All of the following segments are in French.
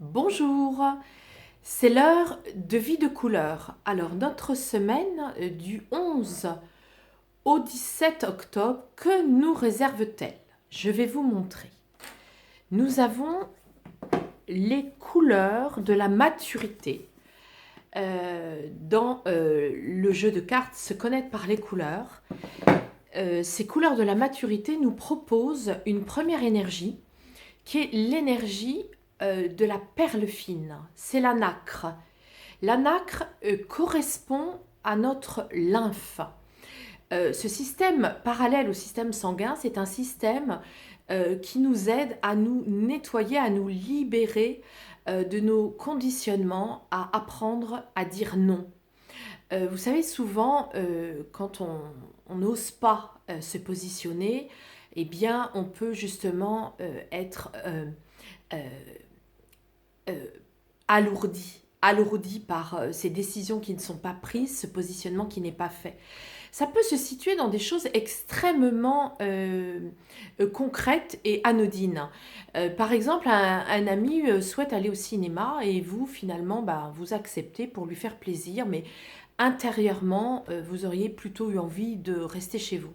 Bonjour, c'est l'heure de vie de couleur. Alors notre semaine du 11 au 17 octobre, que nous réserve-t-elle? Je vais vous montrer. Nous avons les couleurs de la maturité. Dans le jeu de cartes, se connaître par les couleurs. Ces couleurs de la maturité nous proposent une première énergie qui est l'énergie de la perle fine. C'est la nacre. La nacre correspond à notre lymphe. Ce système parallèle au système sanguin, c'est un système qui nous aide à nous nettoyer, à nous libérer de nos conditionnements, à apprendre à dire non. Vous savez, souvent, quand on n'ose pas se positionner, eh bien, on peut justement être euh, euh, alourdi par ces décisions qui ne sont pas prises, ce positionnement qui n'est pas fait. Ça peut se situer dans des choses extrêmement concrètes et anodines. Par exemple, un ami souhaite aller au cinéma et vous, finalement, vous acceptez pour lui faire plaisir, mais intérieurement, vous auriez plutôt eu envie de rester chez vous.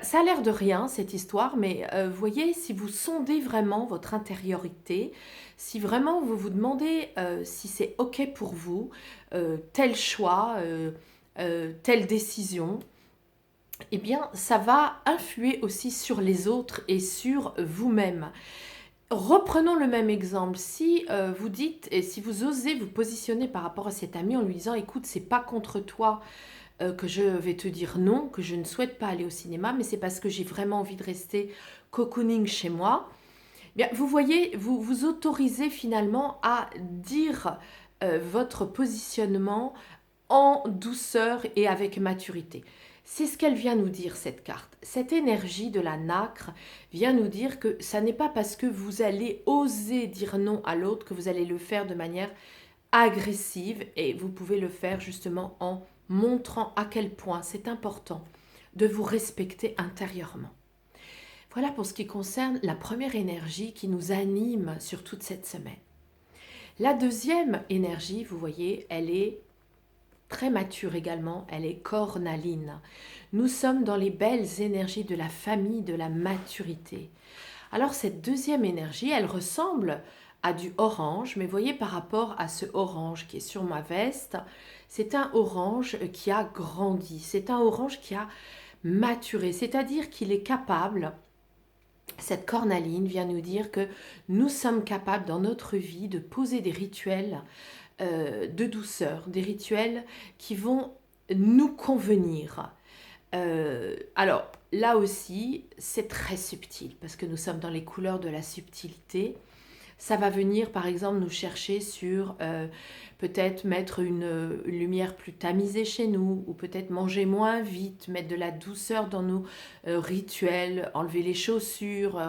Ça a l'air de rien, cette histoire, mais voyez, si vous sondez vraiment votre intériorité, si vraiment vous vous demandez si c'est OK pour vous, tel choix, telle décision, eh bien, ça va influer aussi sur les autres et sur vous-même. Reprenons le même exemple. Si vous dites, et si vous osez vous positionner par rapport à cet ami en lui disant, écoute, c'est pas contre toi que je vais te dire non, que je ne souhaite pas aller au cinéma, mais c'est parce que j'ai vraiment envie de rester cocooning chez moi. Bien, vous voyez, vous vous autorisez finalement à dire votre positionnement en douceur et avec maturité. C'est ce qu'elle vient nous dire, cette carte. Cette énergie de la nacre vient nous dire que ça n'est pas parce que vous allez oser dire non à l'autre que vous allez le faire de manière agressive, et vous pouvez le faire justement en montrant à quel point c'est important de vous respecter intérieurement. Voilà pour ce qui concerne la première énergie qui nous anime sur toute cette semaine. La deuxième énergie, vous voyez, elle est très mature également, elle est cornaline. Nous sommes dans les belles énergies de la famille, de la maturité. Alors cette deuxième énergie, elle ressemble à du orange, mais voyez par rapport à ce orange qui est sur ma veste, c'est un orange qui a grandi, c'est un orange qui a maturé, c'est-à-dire qu'il est capable, cette cornaline vient nous dire que nous sommes capables dans notre vie de poser des rituels de douceur, des rituels qui vont nous convenir. Alors là aussi, c'est très subtil parce que nous sommes dans les couleurs de la subtilité. Ça va venir par exemple nous chercher sur peut-être mettre une lumière plus tamisée chez nous, ou peut-être manger moins vite, mettre de la douceur dans nos rituels, enlever les chaussures,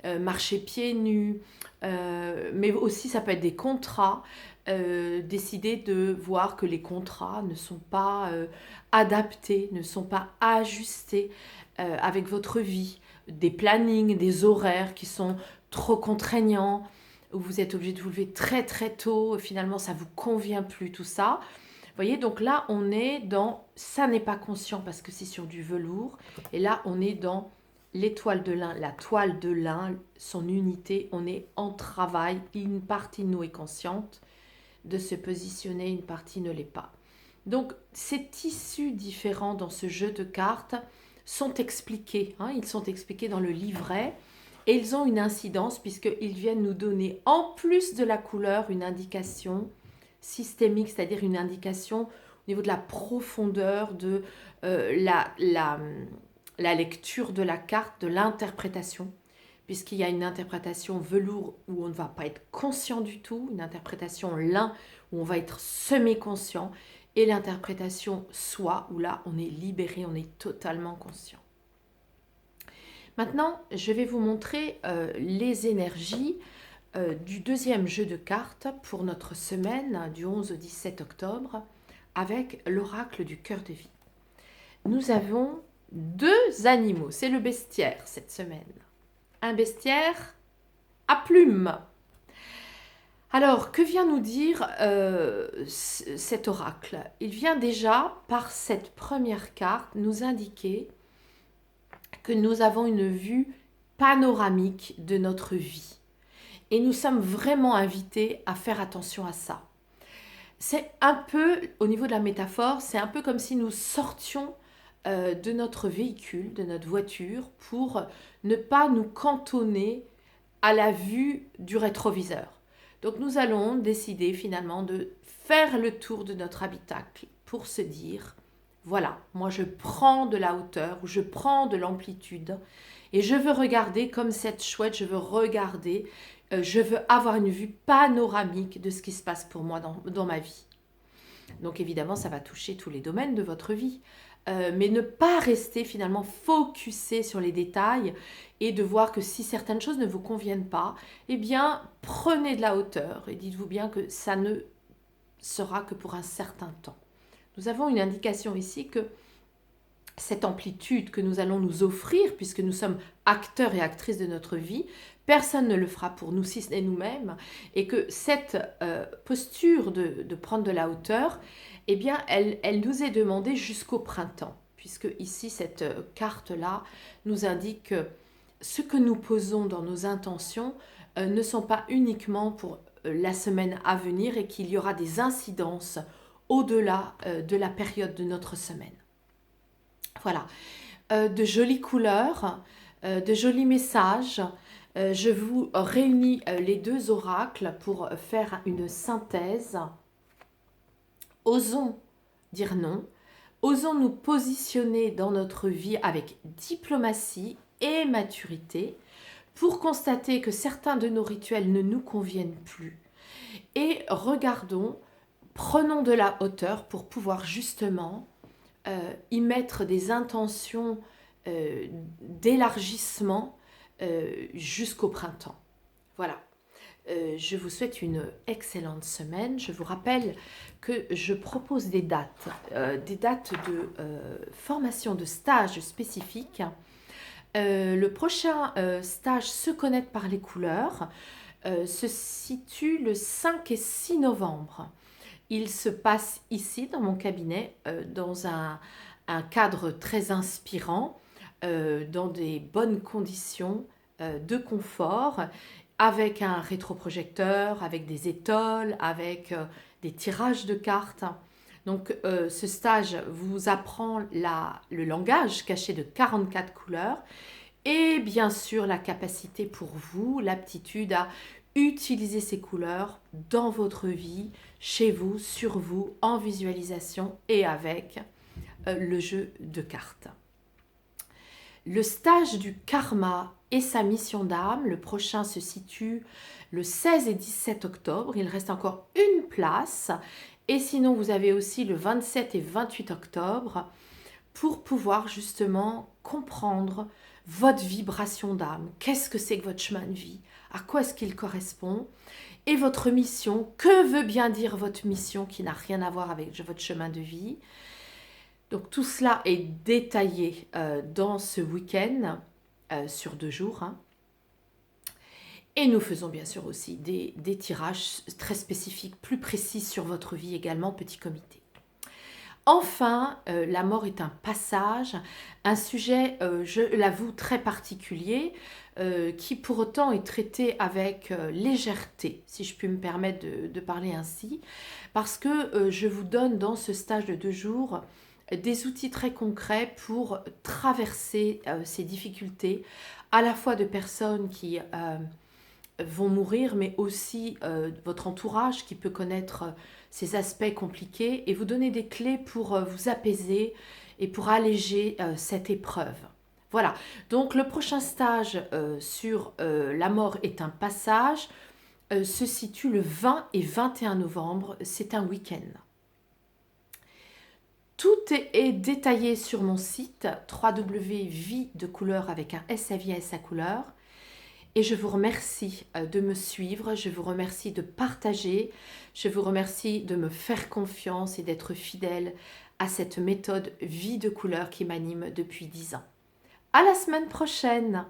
marcher pieds nus, mais aussi ça peut être des contrats, décider de voir que les contrats ne sont pas adaptés, ne sont pas ajustés avec votre vie, des plannings, des horaires qui sont trop contraignants, où vous êtes obligé de vous lever très très tôt, finalement ça vous convient plus tout ça. Vous voyez, donc là on est dans, ça n'est pas conscient parce que c'est sur du velours, et là on est dans l'étoile de lin, la toile de lin, son unité, on est en travail, une partie de nous est consciente de se positionner, une partie ne l'est pas. Donc ces tissus différents dans ce jeu de cartes sont expliqués, hein, ils sont expliqués dans le livret, et ils ont une incidence puisqu'ils viennent nous donner, en plus de la couleur, une indication systémique, c'est-à-dire une indication au niveau de la profondeur de la lecture de la carte, de l'interprétation, puisqu'il y a une interprétation velours où on ne va pas être conscient du tout, une interprétation lin où on va être semi-conscient, et l'interprétation soi où là on est libéré, on est totalement conscient. Maintenant, je vais vous montrer les énergies du deuxième jeu de cartes pour notre semaine du 11 au 17 octobre avec l'oracle du cœur de vie. Nous avons deux animaux, c'est le bestiaire cette semaine. Un bestiaire à plumes. Alors, que vient nous dire cet oracle? Il vient déjà, par cette première carte, nous indiquer que nous avons une vue panoramique de notre vie. Et nous sommes vraiment invités à faire attention à ça. C'est un peu, au niveau de la métaphore, c'est un peu comme si nous sortions de notre véhicule, de notre voiture, pour ne pas nous cantonner à la vue du rétroviseur. Donc nous allons décider finalement de faire le tour de notre habitacle pour se dire, voilà, moi je prends de la hauteur, ou je prends de l'amplitude, et je veux regarder comme cette chouette, je veux regarder, je veux avoir une vue panoramique de ce qui se passe pour moi dans ma vie. Donc évidemment, ça va toucher tous les domaines de votre vie. Mais ne pas rester finalement focusé sur les détails et de voir que si certaines choses ne vous conviennent pas, eh bien, prenez de la hauteur et dites-vous bien que ça ne sera que pour un certain temps. Nous avons une indication ici que cette amplitude que nous allons nous offrir, puisque nous sommes acteurs et actrices de notre vie, personne ne le fera pour nous si ce n'est nous-mêmes, et que cette posture de prendre de la hauteur, eh bien, elle nous est demandée jusqu'au printemps, puisque ici, cette carte-là nous indique que ce que nous posons dans nos intentions ne sont pas uniquement pour la semaine à venir et qu'il y aura des incidences au-delà de la période de notre semaine. Voilà, de jolies couleurs, de jolis messages. Je vous réunis les deux oracles pour faire une synthèse. Osons dire non, osons nous positionner dans notre vie avec diplomatie et maturité pour constater que certains de nos rituels ne nous conviennent plus. Et regardons, prenons de la hauteur pour pouvoir justement y mettre des intentions d'élargissement jusqu'au printemps. Voilà. Je vous souhaite une excellente semaine. Je vous rappelle que je propose des dates de formation de stage spécifiques. Le prochain stage Se connaître par les couleurs se situe le 5 et 6 novembre. Il se passe ici, dans mon cabinet, dans un cadre très inspirant, dans des bonnes conditions de confort, avec un rétroprojecteur, avec des étoiles, avec des tirages de cartes. Donc, ce stage vous apprend le langage caché de 44 couleurs et bien sûr la capacité pour vous, l'aptitude à utiliser ces couleurs dans votre vie, chez vous, sur vous, en visualisation et avec le jeu de cartes. Le stage du karma et sa mission d'âme, le prochain se situe le 16 et 17 octobre. Il reste encore une place. Et sinon, vous avez aussi le 27 et 28 octobre pour pouvoir justement comprendre votre vibration d'âme. Qu'est-ce que c'est que votre chemin de vie? À quoi est-ce qu'il correspond? Et votre mission, que veut bien dire votre mission qui n'a rien à voir avec votre chemin de vie? Donc tout cela est détaillé dans ce week-end sur 2 jours. Et nous faisons bien sûr aussi des tirages très spécifiques, plus précis sur votre vie également, petit comité. Enfin, la mort est un passage, un sujet, je l'avoue, très particulier, qui pour autant est traité avec légèreté, si je puis me permettre de parler ainsi, parce que je vous donne dans ce stage de 2 jours des outils très concrets pour traverser ces difficultés, à la fois de personnes qui vont mourir, mais aussi votre entourage qui peut connaître ces aspects compliqués et vous donner des clés pour vous apaiser et pour alléger cette épreuve. Voilà, donc le prochain stage sur la mort est un passage, se situe le 20 et 21 novembre, c'est un week-end. Tout est détaillé sur mon site www.vie de couleur avec un S à vie S à couleur. Et je vous remercie de me suivre, je vous remercie de partager, je vous remercie de me faire confiance et d'être fidèle à cette méthode vie de couleur qui m'anime depuis 10 ans. À la semaine prochaine!